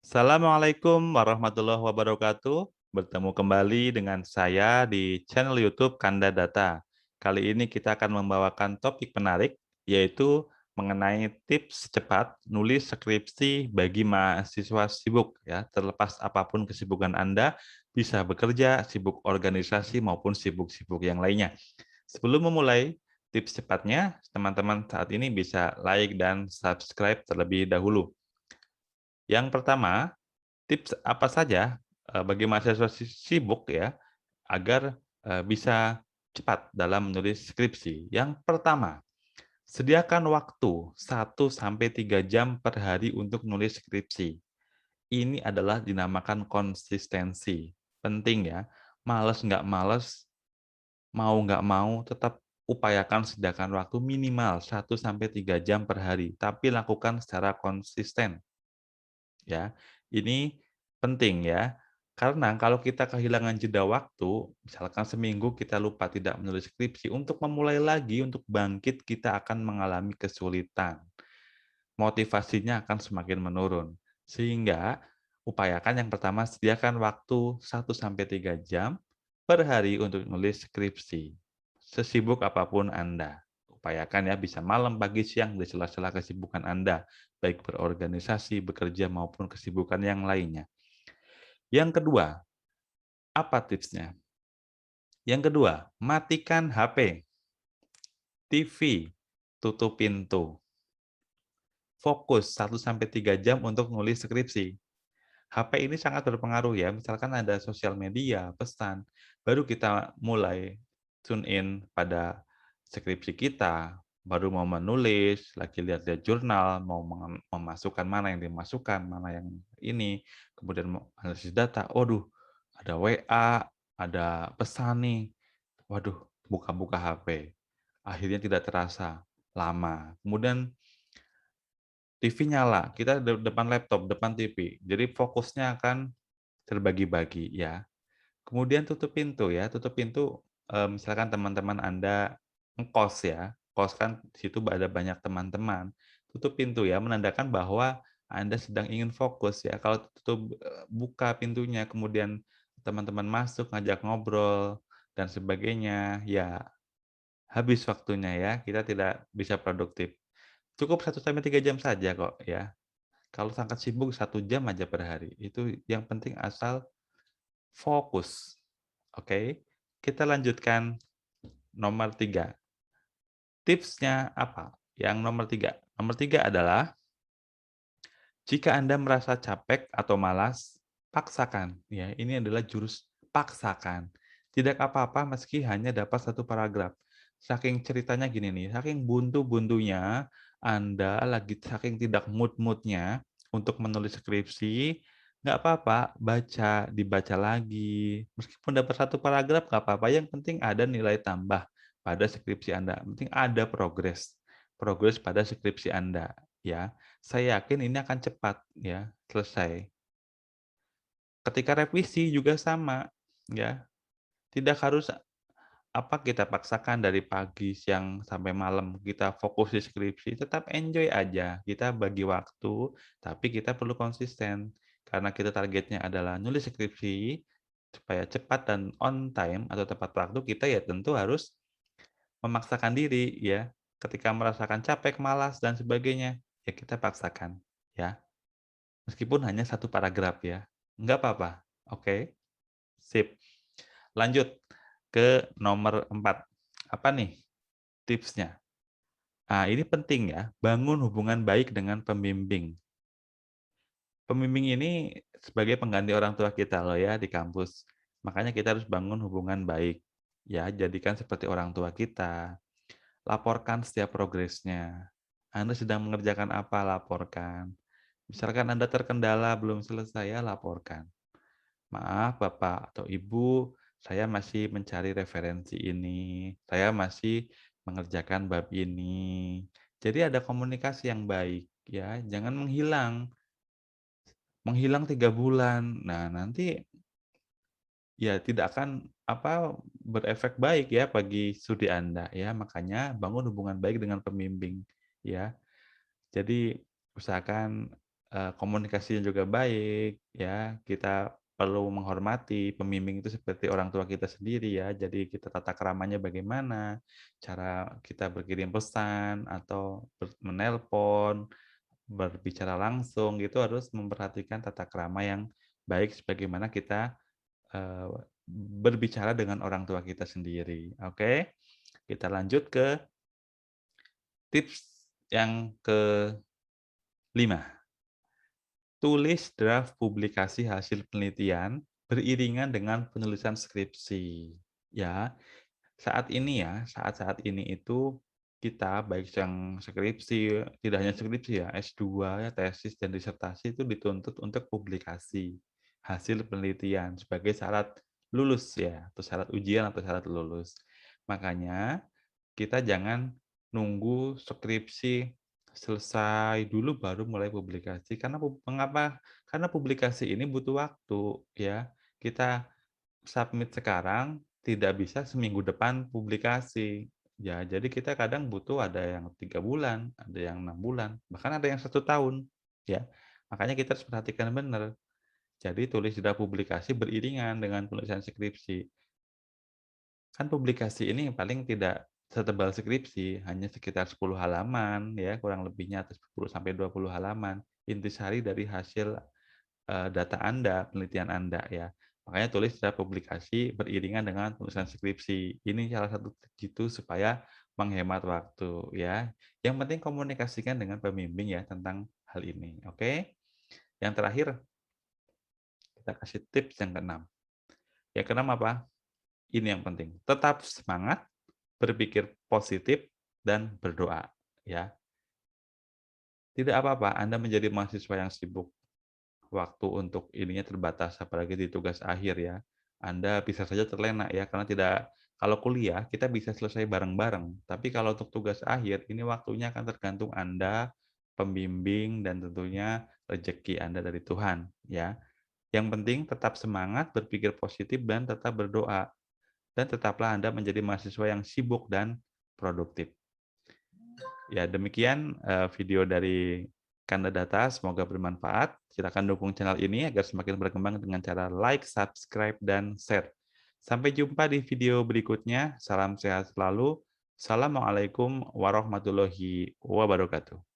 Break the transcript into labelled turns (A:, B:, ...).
A: Assalamualaikum warahmatullahi wabarakatuh. Bertemu kembali dengan saya di channel YouTube Kanda Data. Kali ini kita akan membawakan topik menarik, yaitu mengenai tips cepat nulis skripsi bagi mahasiswa sibuk ya, terlepas apapun kesibukan Anda, bisa bekerja, sibuk organisasi maupun sibuk-sibuk yang lainnya. Sebelum memulai tips cepatnya, teman-teman saat ini bisa like dan subscribe terlebih dahulu. Yang pertama, tips apa saja, bagi mahasiswa sibuk ya, agar, bisa cepat dalam menulis skripsi? Yang pertama, sediakan waktu 1 sampai 3 jam per hari untuk menulis skripsi. Ini adalah dinamakan konsistensi. Penting ya, males nggak males, mau nggak mau, tetap upayakan sediakan waktu minimal 1 sampai 3 jam per hari, tapi lakukan secara konsisten. Ya, ini penting ya, karena kalau kita kehilangan jeda waktu, misalkan seminggu kita lupa tidak menulis skripsi, untuk memulai lagi, untuk bangkit kita akan mengalami kesulitan. Motivasinya akan semakin menurun. Sehingga upayakan yang pertama sediakan waktu 1 sampai 3 jam per hari untuk menulis skripsi. Sesibuk apapun Anda. Upayakan ya bisa malam, pagi, siang di sela-sela kesibukan Anda, baik berorganisasi, bekerja maupun kesibukan yang lainnya. Yang kedua, apa tipsnya? Yang kedua, matikan HP, TV, tutup pintu. Fokus 1 sampai 3 jam untuk nulis skripsi. HP ini sangat berpengaruh ya, misalkan ada sosial media, pesan, baru kita mulai tune in pada skripsi kita, baru mau menulis, lagi lihat-lihat jurnal, mau memasukkan mana yang dimasukkan, mana yang ini, kemudian mau analisis data, waduh, ada WA, ada pesan nih, waduh, buka-buka HP. Akhirnya tidak terasa lama. Kemudian TV nyala, kita depan laptop, depan TV. Jadi fokusnya akan terbagi-bagi ya. Kemudian tutup pintu ya, tutup pintu, misalkan teman-teman Anda ngekos ya, kos kan di situ ada banyak teman-teman. Tutup pintu ya, menandakan bahwa Anda sedang ingin fokus ya. Kalau buka pintunya, kemudian teman-teman masuk, ngajak ngobrol, dan sebagainya, ya habis waktunya ya, kita tidak bisa produktif. Cukup 1 sampai 3 jam saja kok ya. Kalau sangat sibuk 1 jam aja per hari, itu yang penting asal fokus. Oke, kita lanjutkan nomor 3. Tipsnya apa? Yang nomor 3. Nomor 3 adalah, jika Anda merasa capek atau malas, paksakan. Ya, ini adalah jurus paksakan. Tidak apa-apa meski hanya dapat 1 paragraf. Saking ceritanya gini nih, saking buntu-buntunya, Anda lagi saking tidak mood-mood-nya untuk menulis skripsi, nggak apa-apa, dibaca lagi. Meskipun dapat 1 paragraf nggak apa-apa, yang penting ada nilai tambah pada skripsi Anda. Yang penting ada progres, progres pada skripsi Anda, ya. Saya yakin ini akan cepat ya, selesai. Ketika revisi juga sama, ya. Tidak harus kita paksakan dari pagi, siang, sampai malam, kita fokus di skripsi, tetap enjoy aja. Kita bagi waktu, tapi kita perlu konsisten. Karena kita targetnya adalah nulis skripsi, supaya cepat dan on time atau tepat waktu, kita ya tentu harus memaksakan diri ya. Ketika merasakan capek, malas, dan sebagainya, ya kita paksakan, ya. Meskipun hanya 1 paragraf ya, nggak apa-apa, oke? Sip. Lanjut ke nomor 4. Apa nih tipsnya? Nah, ini penting ya, bangun hubungan baik dengan pembimbing. Pembimbing ini sebagai pengganti orang tua kita loh ya di kampus. Makanya kita harus bangun hubungan baik. Ya, jadikan seperti orang tua kita. Laporkan setiap progresnya. Anda sedang mengerjakan apa, laporkan. Misalkan Anda terkendala belum selesai, ya laporkan. Maaf Bapak atau Ibu, saya masih mencari referensi ini, saya masih mengerjakan bab ini. Jadi ada komunikasi yang baik ya, jangan menghilang. Menghilang 3 bulan. Nah, nanti ya tidak akan berefek baik ya bagi studi Anda ya. Makanya bangun hubungan baik dengan pembimbing ya. Jadi usahakan komunikasinya juga baik, ya. Kita perlu menghormati pembimbing itu seperti orang tua kita sendiri ya. Jadi kita tata keramanya bagaimana, cara kita berkirim pesan atau menelpon, berbicara langsung gitu harus memperhatikan tata krama yang baik sebagaimana kita, eee, berbicara dengan orang tua kita sendiri. Oke, kita lanjut ke tips yang kelima. Tulis draft publikasi hasil penelitian beriringan dengan penulisan skripsi. Ya, saat-saat ini itu kita baik yang skripsi, tidak hanya skripsi ya, S2 ya, tesis dan disertasi itu dituntut untuk publikasi hasil penelitian sebagai syarat lulus ya, atau syarat ujian atau syarat lulus. Makanya kita jangan nunggu skripsi selesai dulu baru mulai publikasi, karena mengapa? Karena publikasi ini butuh waktu ya. Kita submit sekarang, tidak bisa seminggu depan publikasi. Ya, jadi kita kadang butuh ada yang 3 bulan, ada yang 6 bulan, bahkan ada yang 1 tahun, ya. Makanya kita harus perhatikan benar. Jadi tulis jeda publikasi beriringan dengan penulisan skripsi. Kan publikasi ini paling tidak setebal skripsi, hanya sekitar 10 halaman ya, kurang lebihnya atau 10 sampai 20 halaman, intisari dari hasil, data Anda, penelitian Anda ya. Makanya tulis secara publikasi beriringan dengan tulisan skripsi. Ini salah satu jitu supaya menghemat waktu ya. Yang penting komunikasikan dengan pembimbing ya tentang hal ini, oke? Yang terakhir, kita kasih tips yang keenam. Yang keenam apa? Ini yang penting, tetap semangat, berpikir positif, dan berdoa, ya. Tidak apa-apa Anda menjadi mahasiswa yang sibuk, waktu untuk ininya terbatas, apalagi di tugas akhir ya. Anda bisa saja terlena ya, karena tidak kalau kuliah kita bisa selesai bareng-bareng, tapi kalau untuk tugas akhir, ini waktunya akan tergantung Anda, pembimbing, dan tentunya rezeki Anda dari Tuhan, ya. Yang penting tetap semangat, berpikir positif, dan tetap berdoa. Dan tetaplah Anda menjadi mahasiswa yang sibuk dan produktif. Ya, demikian video dari Kanda Data, semoga bermanfaat. Silakan dukung channel ini agar semakin berkembang dengan cara like, subscribe, dan share. Sampai jumpa di video berikutnya. Salam sehat selalu. Assalamualaikum warahmatullahi wabarakatuh.